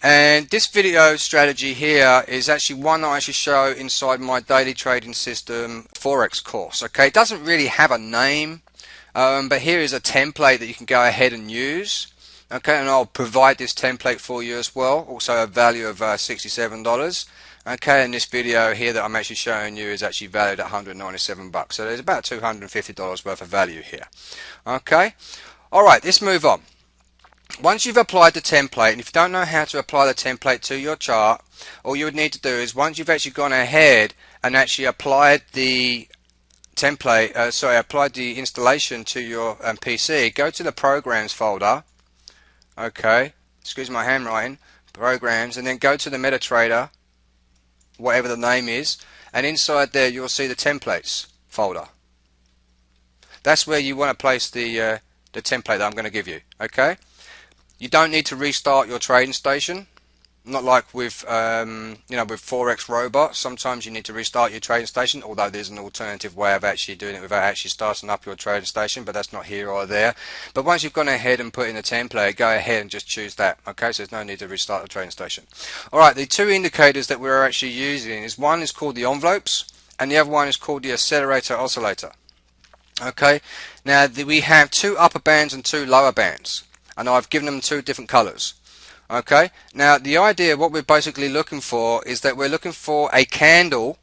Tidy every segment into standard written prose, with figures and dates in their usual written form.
And this video strategy here is actually one that I actually show inside my daily trading system Forex course. Okay, it doesn't really have a name, but here is a template that you can go ahead and use. Okay, and I'll provide this template for you as well, also a value of $67. Okay, and this video here that I'm actually showing you is actually valued at 197 bucks. So there's about $250 worth of value here. Okay, alright, let's move on. Once you've applied the template, and if you don't know how to apply the template to your chart, all you would need to do is, once you've actually gone ahead and actually applied the template, applied the installation to your PC, go to the programs folder. Okay, excuse my handwriting, programs, and then go to the MetaTrader, whatever the name is, and inside there you'll see the templates folder. That's where you want to place the template that I'm going to give you. Okay, you don't need to restart your trading station, not like with with Forex Robot. Sometimes you need to restart your trading station, although there's an alternative way of actually doing it without actually starting up your trading station, but that's not here or there. But once you've gone ahead and put in the template, go ahead and just choose that. Okay, so there's no need to restart the trading station. Alright, the two indicators that we're actually using is, one is called the envelopes and the other one is called the accelerator oscillator. Okay, now we have two upper bands and two lower bands, and I've given them two different colors. Okay, now the idea, what we're basically looking for is that we're looking for a candle.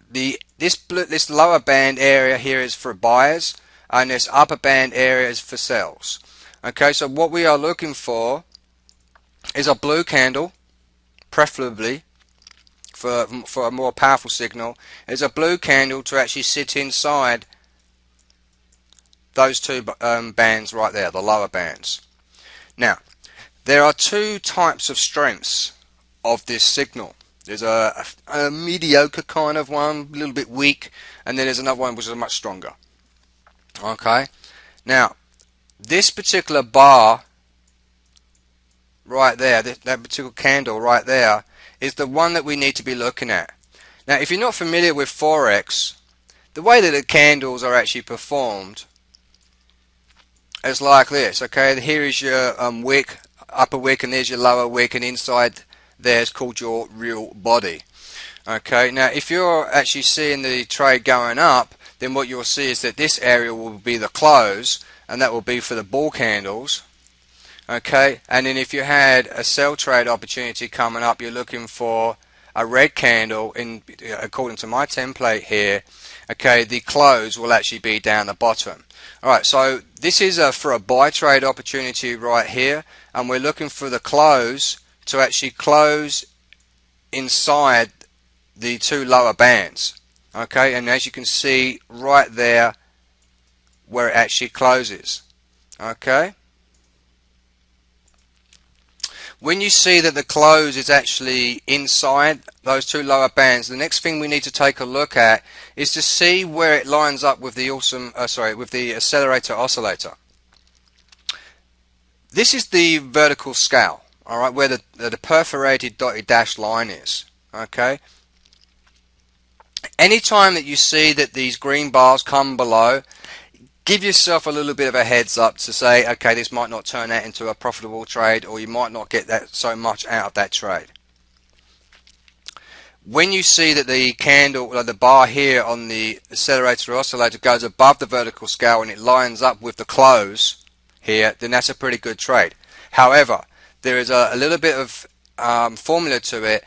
This lower band area here is for buyers, and this upper band area is for sells. Okay, so what we are looking for is a blue candle, preferably for a more powerful signal, is a blue candle to actually sit inside those two bands right there, the lower bands. Now, there are two types of strengths of this signal. There's a mediocre kind of one, a little bit weak, and then there's another one which is much stronger. Okay, now this particular bar right there, that particular candle right there, is the one that we need to be looking at. Now, if you're not familiar with Forex, the way that the candles are actually performed is like this. Okay, here is your wick, upper wick, and there's your lower wick, and inside there is called your real body. Okay, now if you're actually seeing the trade going up, then what you'll see is that this area will be the close, and that will be for the bull candles. Okay, and then if you had a sell trade opportunity coming up, you're looking for a red candle, according to my template here. Okay, the close will actually be down the bottom. Alright, so this is for a buy trade opportunity right here, and we're looking for the close to actually close inside the two lower bands. Okay, and as you can see right there where it actually closes. Okay, when you see that the close is actually inside those two lower bands, the next thing we need to take a look at is to see where it lines up with the with the accelerator oscillator. This is the vertical scale, alright, where the perforated dotted dash line is. Okay, anytime that you see that these green bars come below, give yourself a little bit of a heads up to say, okay, this might not turn out into a profitable trade, or you might not get that so much out of that trade. When you see that the candle, or the bar here on the accelerator oscillator, goes above the vertical scale and it lines up with the close here, then that's a pretty good trade. However, there is a little bit of formula to it,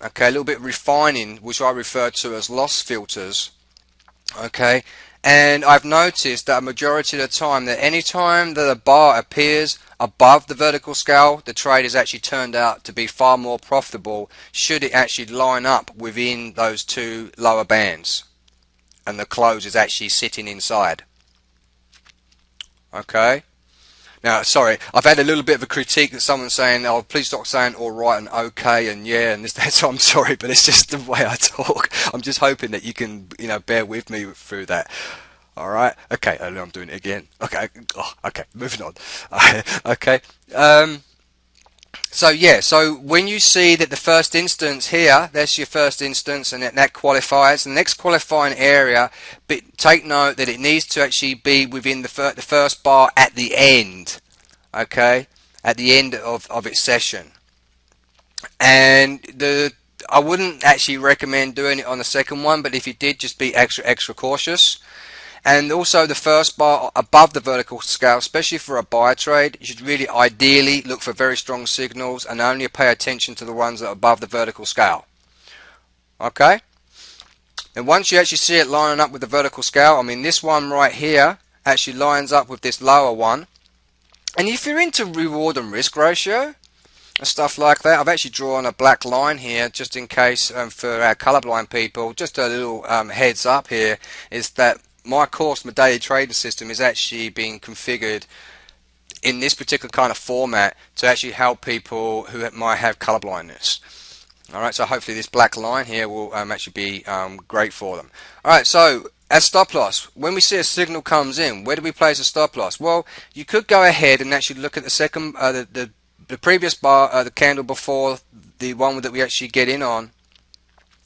okay, a little bit of refining, which I refer to as loss filters. Okay, and I've noticed that a majority of the time, that any time that a bar appears above the vertical scale, the trade is actually turned out to be far more profitable should it actually line up within those two lower bands and the close is actually sitting inside. Okay, now sorry, I've had a little bit of a critique that someone's saying, oh, please stop saying alright and okay and yeah and this, that. So I'm sorry, but it's just the way I talk. I'm just hoping that you can bear with me through that. Alright, okay, I'm doing it again. Okay, okay, moving on. Okay, so yeah, so when you see that the first instance here, that's your first instance, and that qualifies, the next qualifying area, but take note that it needs to actually be within the first bar at the end. Okay, at the end of its session. And I wouldn't actually recommend doing it on the second one, but if you did, just be extra cautious. And also the first bar above the vertical scale, especially for a buy trade, you should really ideally look for very strong signals and only pay attention to the ones that are above the vertical scale. Okay? And once you actually see it lining up with the vertical scale, I mean this one right here actually lines up with this lower one. And if you're into reward and risk ratio and stuff like that, I've actually drawn a black line here just in case for our colorblind people. Just a little heads up here is that my course, my daily trading system, is actually being configured in this particular kind of format to actually help people who might have colorblindness. Alright, so hopefully this black line here will actually be great for them. Alright, so as stop loss, when we see a signal comes in, where do we place a stop loss? Well, you could go ahead and actually look at the second, the previous bar, the candle before the one that we actually get in on,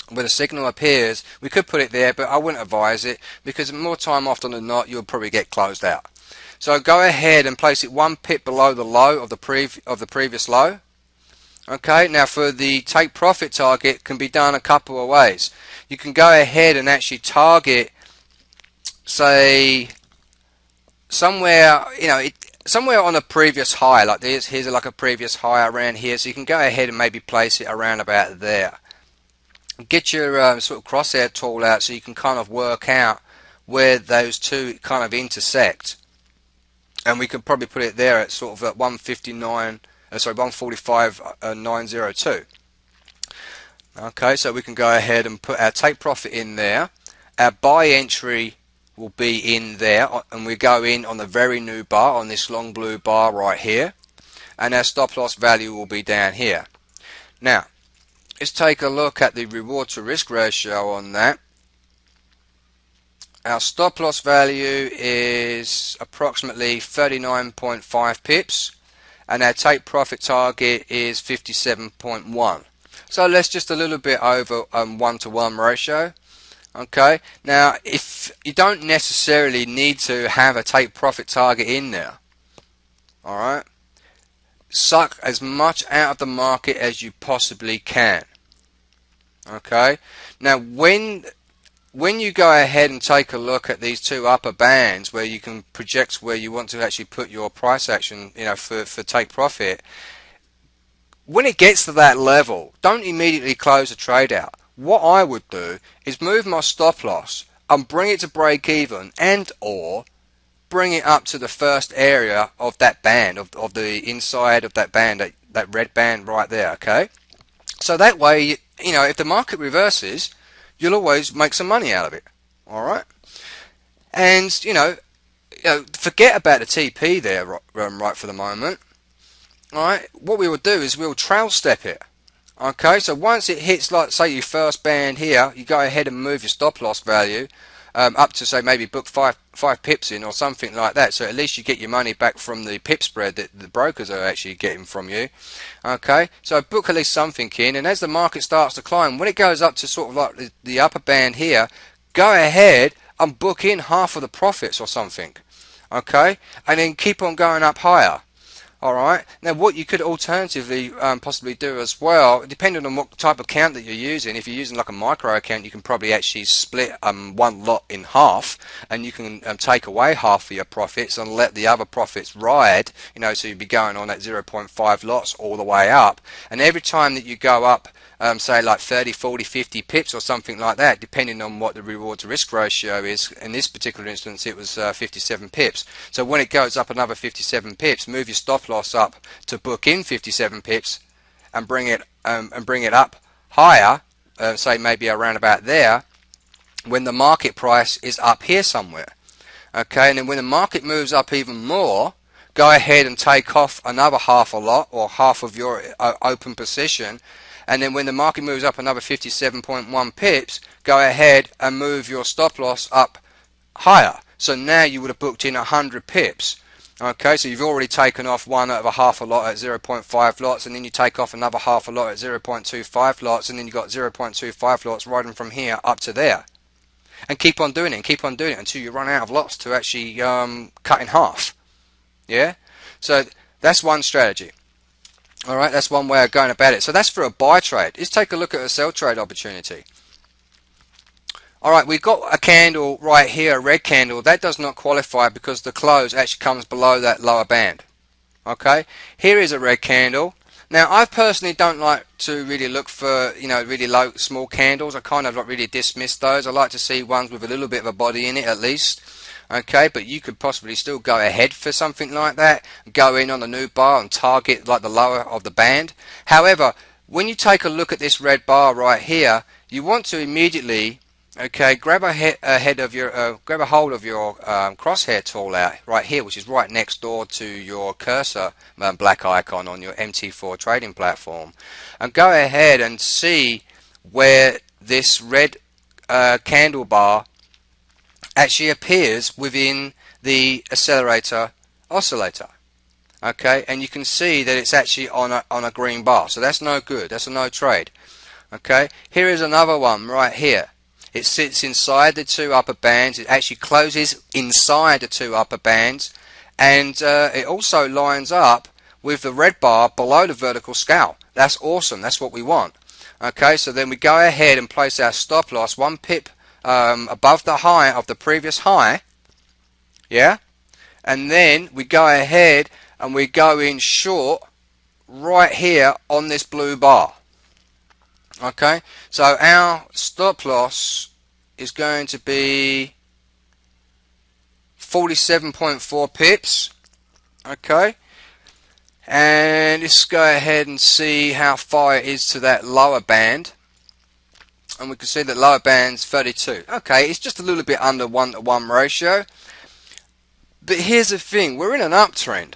where the signal appears. We could put it there, but I wouldn't advise it because more time often than not you'll probably get closed out. So go ahead and place it 1 pip below the low of the previous low. Okay, now for the take profit target can be done a couple of ways. You can go ahead and actually target, say, somewhere, somewhere on a previous high, like this. Here's like a previous high around here, so you can go ahead and maybe place it around about there. Get your sort of crosshair tool out so you can kind of work out where those two kind of intersect. And we could probably put it there at sort of at 145.902. Okay, so we can go ahead and put our take profit in there. Our buy entry will be in there, and we go in on the very new bar, on this long blue bar right here, and our stop loss value will be down here. Now, let's take a look at the reward to risk ratio on that. Our stop loss value is approximately 39.5 pips, and our take profit target is 57.1. So that's just a little bit over 1-to-1 ratio. Okay, now if you don't necessarily need to have a take profit target in there, alright, suck as much out of the market as you possibly can. Okay, now when you go ahead and take a look at these two upper bands where you can project where you want to actually put your price action, for take profit, when it gets to that level, don't immediately close the trade out. What I would do is move my stop loss and bring it to break even, and or bring it up to the first area of that band, of the inside of that band, that red band right there. Okay, so that way, if the market reverses, you'll always make some money out of it. Alright, and forget about the TP there right for the moment. Alright, what we will do is we'll trail step it. Okay, so once it hits, like say your first band here, you go ahead and move your stop loss value up to, say, maybe book five pips in or something like that, so at least you get your money back from the pip spread that the brokers are actually getting from you. Okay, so book at least something in, and as the market starts to climb, when it goes up to sort of like the upper band here, go ahead and book in half of the profits or something. Okay, and then keep on going up higher. Alright, now what you could alternatively possibly do as well, depending on what type of account that you're using, if you're using like a micro account, you can probably actually split one lot in half, and you can take away half of your profits and let the other profits ride, so you'd be going on at 0.5 lots all the way up, and every time that you go up, say like 30, 40, 50 pips or something like that, depending on what the reward to risk ratio is. In this particular instance it was 57 pips. So when it goes up another 57 pips, move your stop loss up to book in 57 pips and bring it up higher, say maybe around about there, when the market price is up here somewhere. Okay, and then when the market moves up even more, go ahead and take off another half a lot or half of your open position. And then when the market moves up another 57.1 pips, go ahead and move your stop loss up higher. So now you would have booked in 100 pips. Okay, so you've already taken off one out of a half a lot at 0.5 lots, and then you take off another half a lot at 0.25 lots, and then you've got 0.25 lots riding from here up to there. And keep on doing it, and keep on doing it until you run out of lots to actually cut in half. Yeah? So That's one strategy. Alright, that's one way of going about it. So that's for a buy trade. Let's take a look at a sell trade opportunity. Alright, we've got a candle right here, a red candle. That does not qualify because the close actually comes below that lower band. Okay, here is a red candle. Now, I personally don't like to really look for, really low, small candles. I kind of like really dismiss those. I like to see ones with a little bit of a body in it at least. Okay, but you could possibly still go ahead for something like that. Go in on the new bar and target like the lower of the band. However, when you take a look at this red bar right here, you want to immediately, okay, grab a hold of your crosshair tool out right here, which is right next door to your cursor black icon on your MT4 trading platform, and go ahead and see where this red candle bar actually appears within the accelerator oscillator. Okay, and you can see that it's actually on a green bar, so that's no good. That's a no trade. Okay, here is another one right here. It sits inside the two upper bands. It actually closes inside the two upper bands, and it also lines up with the red bar below the vertical scale. That's awesome. That's what we want. Okay, so then we go ahead and place our stop loss 1 pip above the high of the previous high. Yeah, and then we go ahead and we go in short right here on this blue bar. Okay, so our stop loss is going to be 47.4 pips. Okay, and let's go ahead and see how far it is to that lower band, and we can see that lower band's 32. Okay, it's just a little bit under 1-to-1 ratio, but here's the thing, we're in an uptrend.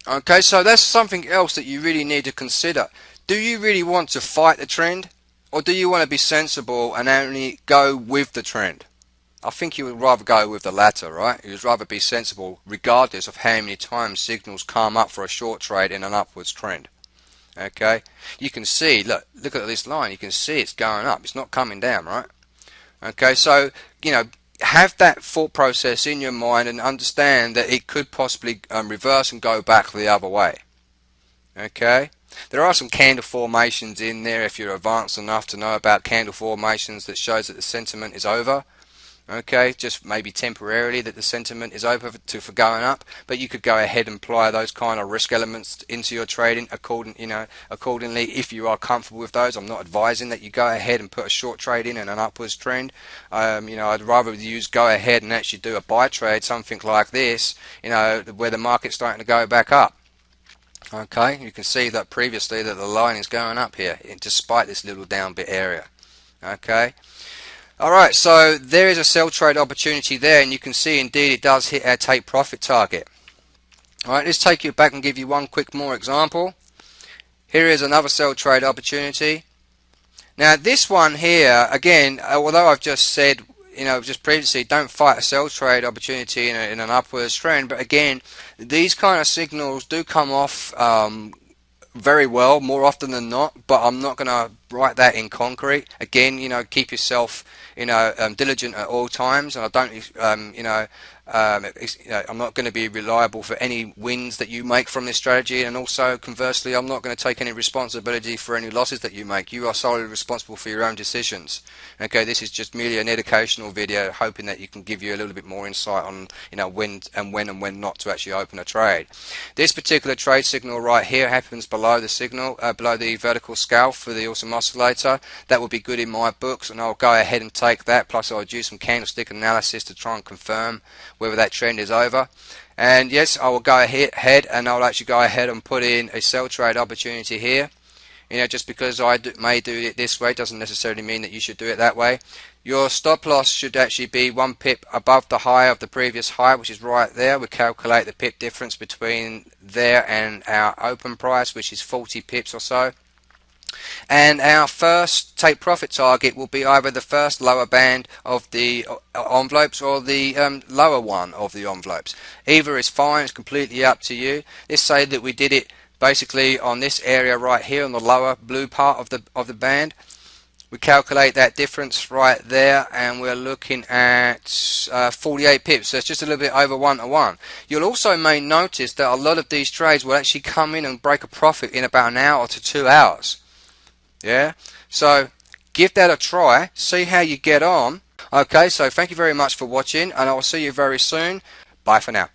Okay, so that's something else that you really need to consider. Do you really want to fight the trend, or do you want to be sensible and only go with the trend? I think you would rather go with the latter, right? You'd rather be sensible regardless of how many times signals come up for a short trade in an upwards trend. Okay, you can see, look at this line, you can see it's going up, it's not coming down, right? Okay, so have that thought process in your mind and understand that it could possibly reverse and go back the other way. Okay, there are some candle formations in there if you're advanced enough to know about candle formations that shows that the sentiment is over. Okay, just maybe temporarily that the sentiment is over for going up, but you could go ahead and apply those kind of risk elements into your trading accordingly if you are comfortable with those. I'm not advising that you go ahead and put a short trade in an upwards trend. I'd rather go ahead and actually do a buy trade, something like this, where the market's starting to go back up. Okay, you can see that previously that the line is going up here despite this little down bit area. Okay. Alright, so there is a sell trade opportunity there, and you can see indeed it does hit our take profit target. Alright, let's take you back and give you one quick more example. Here is another sell trade opportunity. Now this one here, again, although I've just said, just previously, don't fight a sell trade opportunity in an upwards trend, but again, these kind of signals do come off very well more often than not, but I'm not going to write that in concrete. Again, keep yourself diligent at all times, and I don't I'm not going to be reliable for any wins that you make from this strategy, and also conversely I'm not going to take any responsibility for any losses that you make. You are solely responsible for your own decisions. Okay, this is just merely an educational video, hoping that you can give you a little bit more insight on when and when not to actually open a trade. This particular trade signal right here happens below the signal, below the vertical scale for the awesome oscillator. That will be good in my books, and I'll go ahead and take that, plus I'll do some candlestick analysis to try and confirm whether that trend is over. And yes, I will go ahead and I'll actually go ahead and put in a sell trade opportunity here. Just because I may do it this way doesn't necessarily mean that you should do it that way. Your stop loss should actually be 1 pip above the high of the previous high, which is right there. We calculate the pip difference between there and our open price, which is 40 pips or so. And our first take profit target will be either the first lower band of the envelopes or the lower one of the envelopes. Either is fine, it's completely up to you. Let's say that we did it basically on this area right here on the lower blue part of the band. We calculate that difference right there, and we're looking at 48 pips. So it's just a little bit over 1 to 1. You'll also may notice that a lot of these trades will actually come in and break a profit in about an hour to 2 hours. Yeah, so give that a try, see how you get on. Okay, so thank you very much for watching, and I will see you very soon. Bye for now.